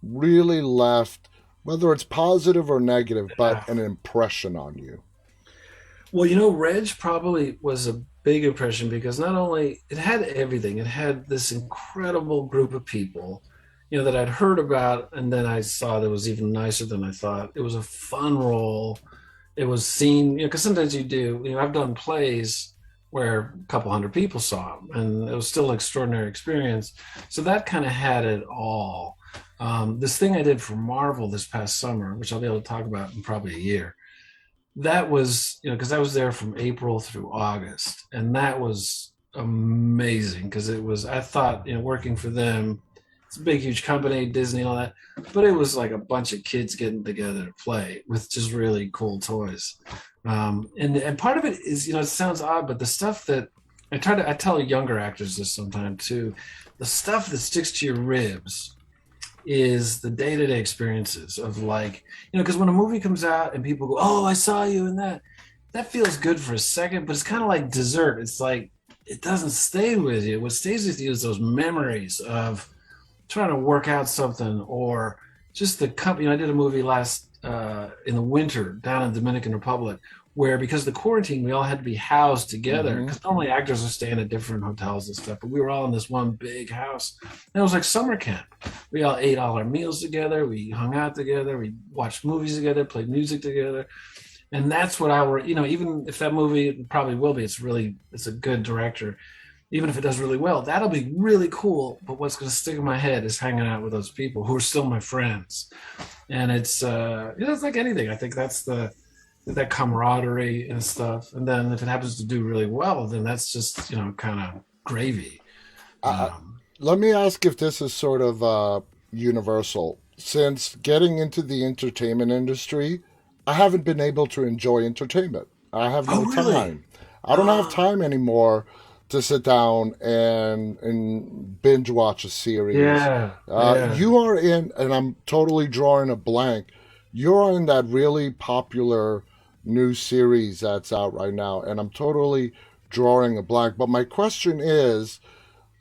really left, whether it's positive or negative, but an impression on you? Well, Reg probably was a big impression because not only it had everything, it had this incredible group of people, that I'd heard about, and then I saw that was even nicer than I thought. It was a fun role. It was seen, because sometimes you do, I've done plays where a couple hundred people saw them, and it was still an extraordinary experience. So that kind of had it all. This thing I did for Marvel this past summer, which I'll be able to talk about in probably a year, that was because I was there from April through August, and that was amazing because it was I thought working for them, it's a big huge company, Disney, all that, but it was like a bunch of kids getting together to play with just really cool toys. And part of it is it sounds odd, but the stuff that I tell younger actors this sometimes too, the stuff that sticks to your ribs is the day-to-day experiences of like because when a movie comes out and people go, oh, I saw you in that feels good for a second, but it's kind of like dessert. It's like it doesn't stay with you. What stays with you is those memories of trying to work out something, or just the company. I did a movie last in the winter down in the Dominican Republic where because of the quarantine we all had to be housed together Mm-hmm. because normally actors are staying at different hotels and stuff, but we were all in this one big house, and it was like summer camp. We all ate all our meals together, we hung out together, we watched movies together, played music together. And that's what I were, even if that movie, it probably will be, it's a good director, even if it does really well, that'll be really cool. But what's going to stick in my head is hanging out with those people who are still my friends. And it's like anything. I think that's that camaraderie and stuff. And then if it happens to do really well, then that's just, kind of gravy. I, Um, Let me ask if this is sort of universal. Since getting into the entertainment industry, I haven't been able to enjoy entertainment. I have oh, no really? time. I don't have Uh, time anymore to sit down and binge watch a series. yeah, yeah. You are in, and I'm totally drawing a blank. You're in that really popular new series that's out right now, and I'm totally drawing a blank. But my question is,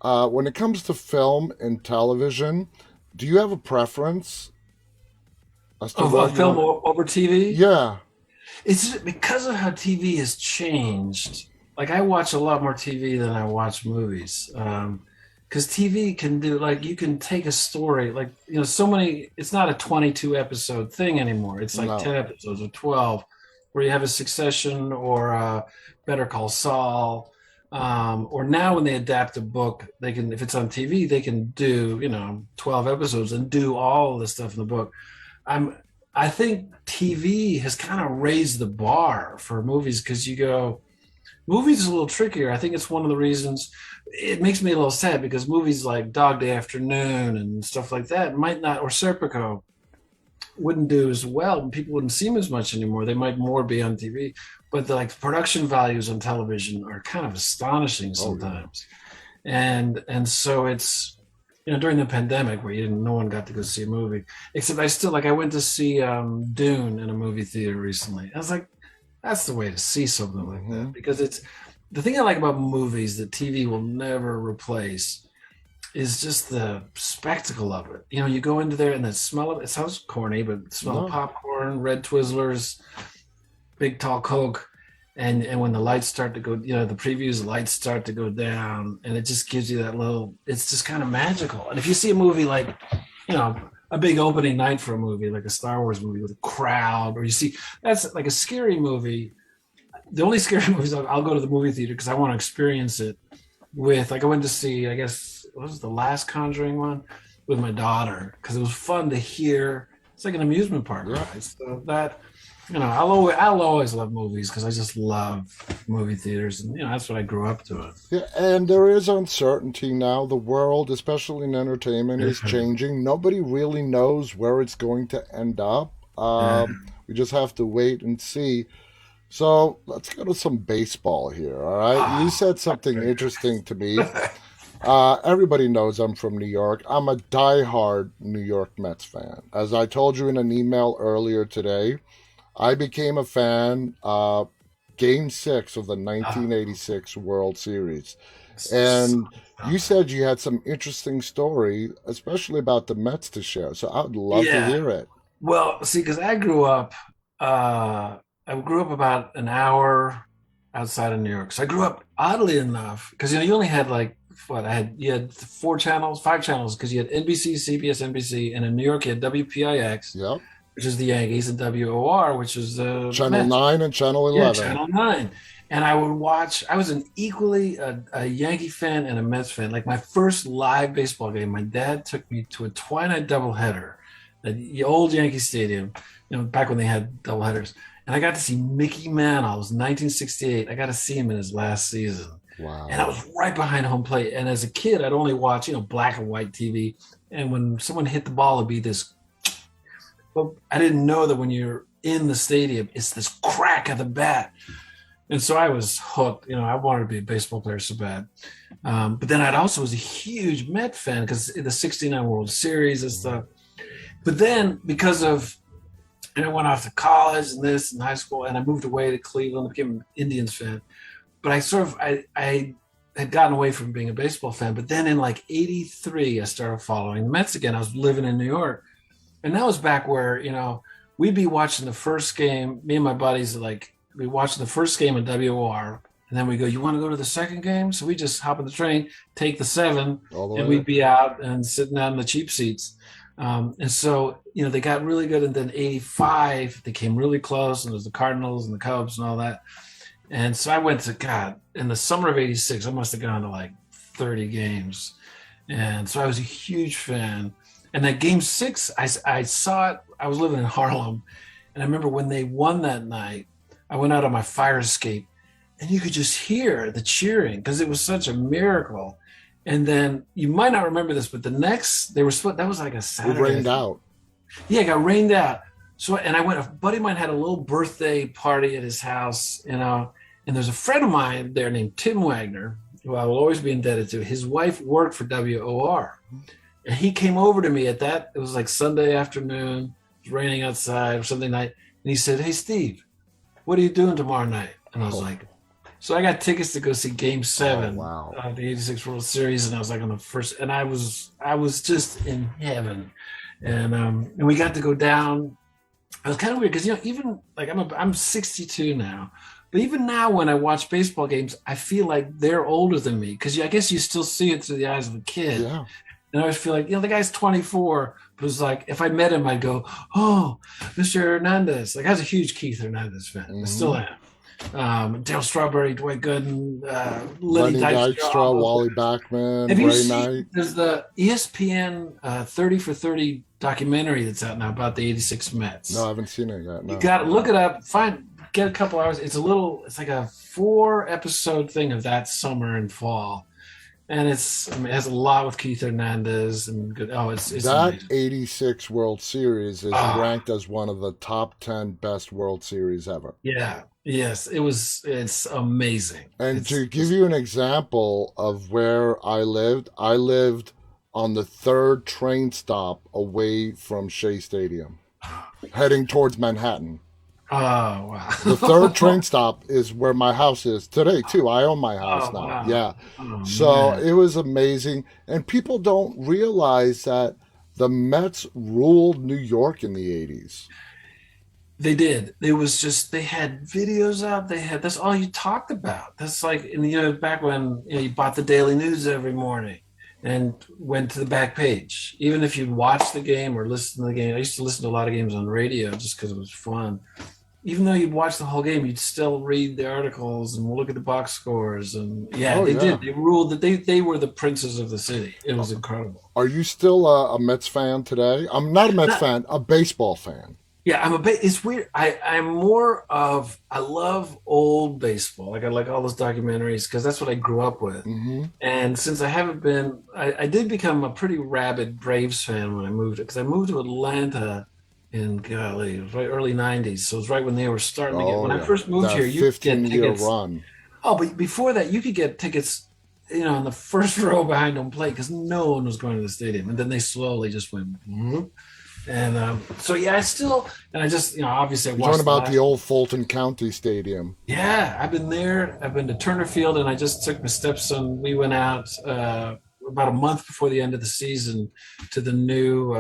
when it comes to film and television, do you have a preference as to what Of you film want? over TV? Yeah, It's because of how TV has changed. Like I watch a lot more TV than I watch movies. Because TV can do like you can take a story like so many. It's not a 22 episode thing anymore. It's like no, 10 episodes or 12, where you have a Succession or Better Call Saul. Or now when they adapt a book, they can if it's on TV, they can do 12 episodes and do all the stuff in the book. I'm I think TV has kind of raised the bar for movies because you go movies is a little trickier. I think it's one of the reasons it makes me a little sad because movies like Dog Day Afternoon and stuff like that might not or Serpico wouldn't do as well and people wouldn't see them as much anymore. They might more be on TV, but the like production values on television are kind of astonishing oh yeah, sometimes. And so it's during the pandemic where no one got to go see a movie except I went to see Dune in a movie theater recently. I was like, that's the way to see something like hmm that because it's the thing I like about movies that TV will never replace is just the spectacle of it. You go into there and the smell of it sounds corny, but the smell of no, popcorn, red Twizzlers, big tall Coke, and when the lights start to go, the previews lights start to go down, and it just gives you that little. It's just kind of magical. And if you see a movie like, a big opening night for a movie like a Star Wars movie with a crowd, or you see that's like a scary movie. The only scary movies I'll go to the movie theater because I want to experience it with. Like I went to see, I guess, what was the last Conjuring one with my daughter because it was fun to hear. It's like an amusement park yeah. ride. So that I'll always love movies because I just love movie theaters, and that's what I grew up doing. Yeah, and there is uncertainty now. The world, especially in entertainment, is changing. Nobody really knows where it's going to end up. Yeah. We just have to wait and see. So let's go to some baseball here. All right. You Ah, said something interesting to me. Everybody knows I'm from New York. I'm a diehard New York Mets fan. As I told you in an email earlier today, I became a fan game six of the ah, 1986 World Series. And you said you had some interesting story, especially about the Mets to share. So I would love to yeah. hear it. Well, see, because uh, I grew up about an hour outside of New York. So I grew up oddly enough because you only had like what you had four channels, five channels because you had NBC, CBS, NBC, and in New York you had WPIX, Yep. which is the Yankees, and WOR, which is the Channel Mets. 9 and Channel Yeah, 11. Channel 9. And I would watch, I was an equally a Yankee fan and a Mets fan. Like my first live baseball game, my dad took me to a twilight doubleheader at the old Yankee Stadium, back when they had doubleheaders. And I got to see Mickey Mantle. It was 1968. I got to see him in his last season. And I Wow. was right behind home plate. And as a kid, I'd only watch, black and white TV. And when someone hit the ball, it'd be this. But I didn't know that when you're in the stadium, it's this crack of the bat. And so I was hooked. I wanted to be a baseball player so bad. But then I also was a huge Met fan because the '69 World Series and stuff. But then because of, I went off to college and this in high school, and I moved away to Cleveland, became an Indians fan. But I had gotten away from being a baseball fan. But then in like '83, I started following the Mets again. I was living in New York. And that was back where, we'd be watching the first game. Me and my buddies, like, we watched the first game of WOR. And then we go, you want to go to the second game? So we just hop on the train, take the 7, All the and way. we'd be out and sitting down in the cheap seats. And so, they got really good. And then '85, they came really close. And it was the Cardinals and the Cubs and all that. And so I went to, God, in the summer of '86, I must have gone to like 30 games. And so I was a huge fan. And that game 6, I saw it. I was living in Harlem. And I remember when they won that night, I went out on my fire escape and you could just hear the cheering because it was such a miracle. And then you might not remember this, but the next, that was like a It Saturday. rained out. Yeah, it got rained out. So, and I went, a buddy of mine had a little birthday party at his house, and there's a friend of mine there named Tim Wagner, who I will always be indebted to. His wife worked for WOR. And he came over to me it was like Sunday afternoon, it was raining outside or something night. And he said, "Hey, Steve, what are you doing tomorrow night? And I was Oh, like, so I got tickets to go see Game oh, 7 wow. of the '86 World Series, and I was like on the first, and I was just in heaven, and we got to go down. It was kind of weird because even like I'm 62 now, but even now when I watch baseball games, I feel like they're older than me because I guess you still see it through the eyes of a kid. Yeah. And I always feel like, the guy's 24, but it's like if I met him, I'd go, "Oh, Mr. Hernandez." Like I was a huge Keith Hernandez fan. I still Hmm. am. Dale Strawberry, Dwight Gooden, Lenny Lenny Dykstra, Dykstra, all those guys. Wally Backman, Have you Ray seen? Knight. There's the ESPN 30 for 30 documentary that's out now about the '86 No, I Mets. haven't seen it yet. You No. got to look it up. Get a couple hours. It's like a 4 episode thing of that summer and fall, and it has a lot with Keith Hernandez and good. Oh, it's That amazing. 86 World Series is Ah, ranked as one of the top 10 best World Series ever. yeah, yes, it was. It's amazing. And It's to give just you an example of where I lived on the third train stop away from Shea Stadium, heading towards Manhattan. oh The third wow, train stop is where my house is today, too. I own my house oh now. wow, Yeah. oh So man. it was amazing. And people don't realize that the Mets ruled New York in the 80s. They did. It was just they had videos out. They had that's all you talked about. That's like back when you bought the Daily News every morning and went to the back page. Even if you'd watch the game or listen to the game, I used to listen to a lot of games on radio just because it was fun. Even though you'd watch the whole game, you'd still read the articles and look at the box scores. And yeah, Oh, they yeah. did. They ruled that they were the princes of the city. It was incredible. Are you still a Mets fan today? I'm not a Mets Not, fan, a baseball fan. Yeah, I'm a bit. It's weird. I'm more of. I love old baseball. Like I like all those documentaries because that's what I grew up with. Hmm. And since I haven't been, I did become a pretty rabid Braves fan when I moved because I moved to Atlanta in golly, it was right early '90s. So it was right when they were starting to get. Oh, When I yeah. first moved That here, you could get 15-year tickets. run. Oh, but before that, you could get tickets. In the first row behind home plate because no one was going to the stadium, and then they slowly just went. "Hmm." And so yeah, I still and I just obviously I You're talking watched the about the last. old Fulton County Stadium. Yeah, I've been there. I've been to Turner Field, and I just took my stepson. We went out about a month before the end of the season to the new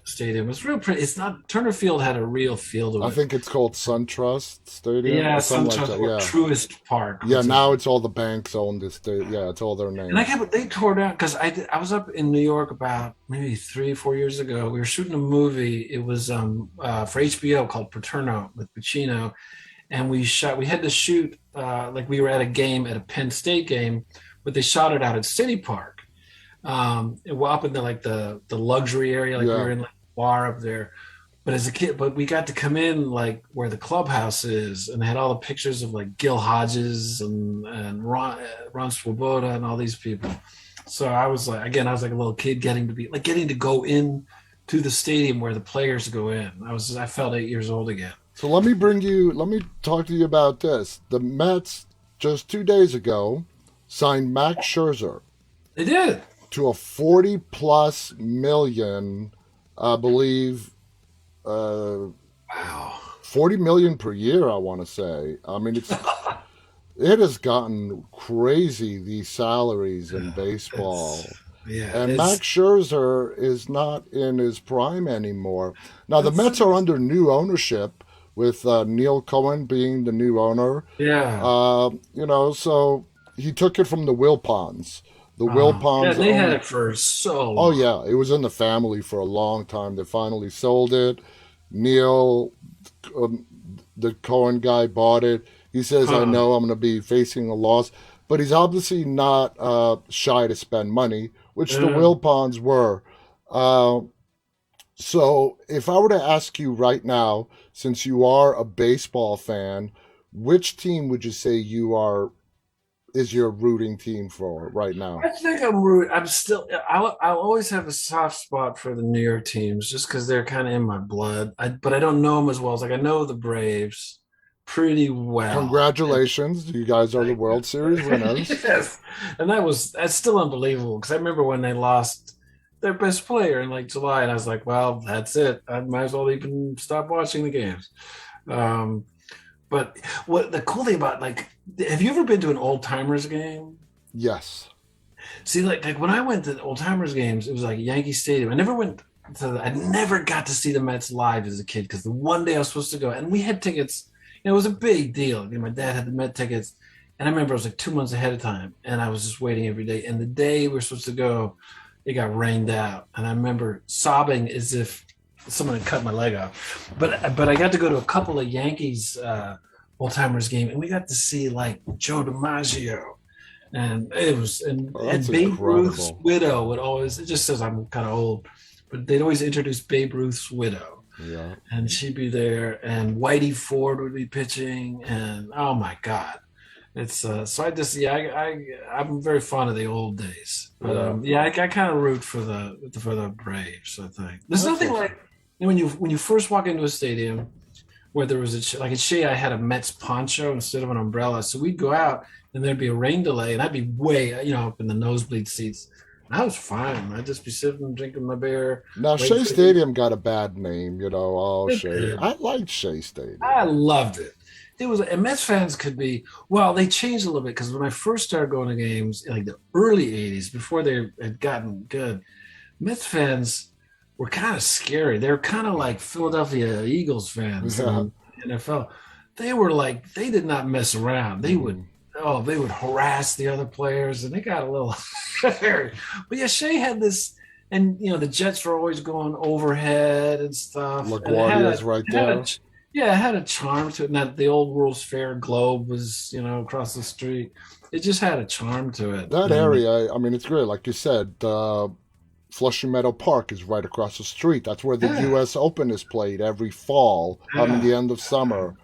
stadium. It's real pretty. It's not Turner Field had a real feel to I it. think it's called SunTrust Stadium Yeah, or something like SunTrust that. or Yeah. Truist Park, Yeah, which is. now it's all the banks own this state. Yeah, it's all their And I names. kept they tore down because I was up in New York about maybe 3 4 years ago. We were shooting a movie. It was for HBO called Paterno with Pacino, and we had to shoot like we were at a game at a Penn State game, but they shot it out at City Park. We're up in the luxury area, like we Yeah. were in like a bar up there. But as a kid, but we got to come in like where the clubhouse is, and had all the pictures of like Gil Hodges and Ron Swoboda and all these people. So I was like, again, I was like a little kid getting to go in to the stadium where the players go in. I felt 8 years old again. So let me talk to you about this. The Mets just 2 days ago signed Max Scherzer They did. to a 40 plus million, I believe, uh, Wow. 40 million per year, I want to say. I mean, it has gotten crazy, these salaries in It's baseball. yeah, And it's Max Scherzer is not in his prime anymore. Now, the that's Mets are under new ownership with Neil Cohen being the new owner. yeah. So he took it from the Wilpons. The Yeah, Wilpons they had owned. it for so Oh, long. yeah, it was in the family for a long time. They finally sold it. Neil, um, the Cohen guy, bought it. He says, I Huh. know I'm going to be facing a loss, but he's obviously not shy to spend money, which the Yeah. Wilpons were. Uh, so if I were to ask you right now, since you are a baseball fan, which team would you say is your rooting team for right now? I think I'm root. I'm still. I'll always have a soft spot for the New York teams, just because they're kind of in my blood. But I don't know them as well as like I know the Braves pretty well. And Congratulations, you guys are the like, World Series winners. yes, and that's still unbelievable because I remember when they lost their best player in like July, and I was like, well, that's it. I might as well even stop watching the games. Um, But what the cool thing about like, have you ever been to an old timers game? Yes. See, like when I went to old timers games, it was like Yankee Stadium. I never went I never got to see the Mets live as a kid because the one day I was supposed to go, and we had tickets. It was a big deal. My dad had the Met tickets, and I remember it was like 2 months ahead of time, and I was just waiting every day. And the day we were supposed to go, it got rained out, and I remember sobbing as if someone had cut my leg off. But I got to go to a couple of Yankees old timers game, and we got to see like Joe DiMaggio, and it was Oh, that's and Babe Ruth's incredible. widow would always, it just says I'm kind of old, but they'd always introduce Babe Ruth's widow, Yeah. and she'd be there, and Whitey Ford would be pitching, and oh my god, it's so I just yeah I'm very fond of the old days, but Yeah. yeah I kind of root for the Braves. I think there's That's nothing awesome. like when you first walk into a stadium where there was like at Shea, I had a Mets poncho instead of an umbrella. So we'd go out and there'd be a rain delay, and I'd be way, up in the nosebleed seats. And I was fine. I'd just be sitting, drinking my beer, Now waiting Shea for the Stadium got a bad name, you know. Oh, it Shea. did. I liked Shea I Stadium. loved it. It was, and Mets fans could be, well, they changed a little bit because when I first started going to games in like the early 80s, before they had gotten good, Mets fans were kind of scary. They were kind of like Philadelphia Eagles fans Yeah. in the NFL. They were like they did not mess around. Mm. They would harass the other players, and they got a little scary. But yeah, Shea had this, and the Jets were always going overhead and stuff, and LaGuardia's right it had a there. yeah, it had a charm to it. And that the old World's Fair Globe was across the street. It just had a charm to it, That and area, I mean, it's great. Like you said, Flushing Meadow Park is right across the street. That's where the yeah, U.S. Open is played every fall. I mean, the yeah. end of summer.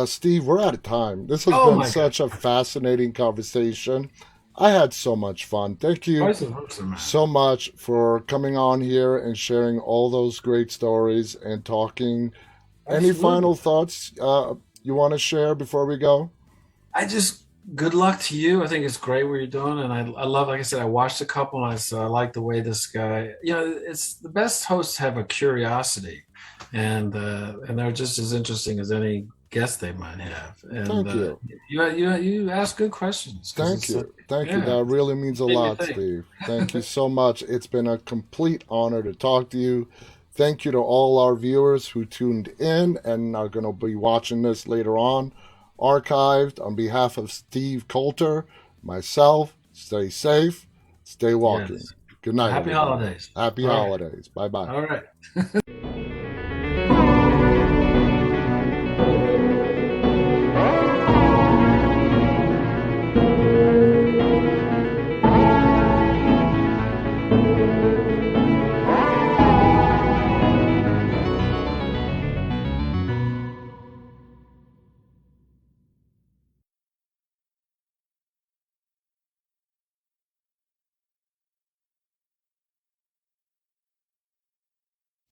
Steve, we're out of time. This has Oh been my God. such a fascinating conversation. I had so much fun. Thank you Vice versa, man. so much for coming on here and sharing all those great stories and talking. Any Absolutely. final thoughts you want to share before we go? I just good luck to you. I think it's great what you're doing, and I love. Like I said, I watched a couple, and I like the way this guy. It's the best hosts have a curiosity, and they're just as interesting as any guest they might have. And Thank you. you ask good questions because Thank it's you. Thank you. yeah, That really means a made me lot, think. Steve. Thank you so much. It's been a complete honor to talk to you. Thank you to all our viewers who tuned in and are going to be watching this later on, archived. On behalf of Steve Coulter, myself, stay safe, stay walking. Yes. Good night, Happy everybody. holidays. Happy All right. holidays. Bye bye. All right.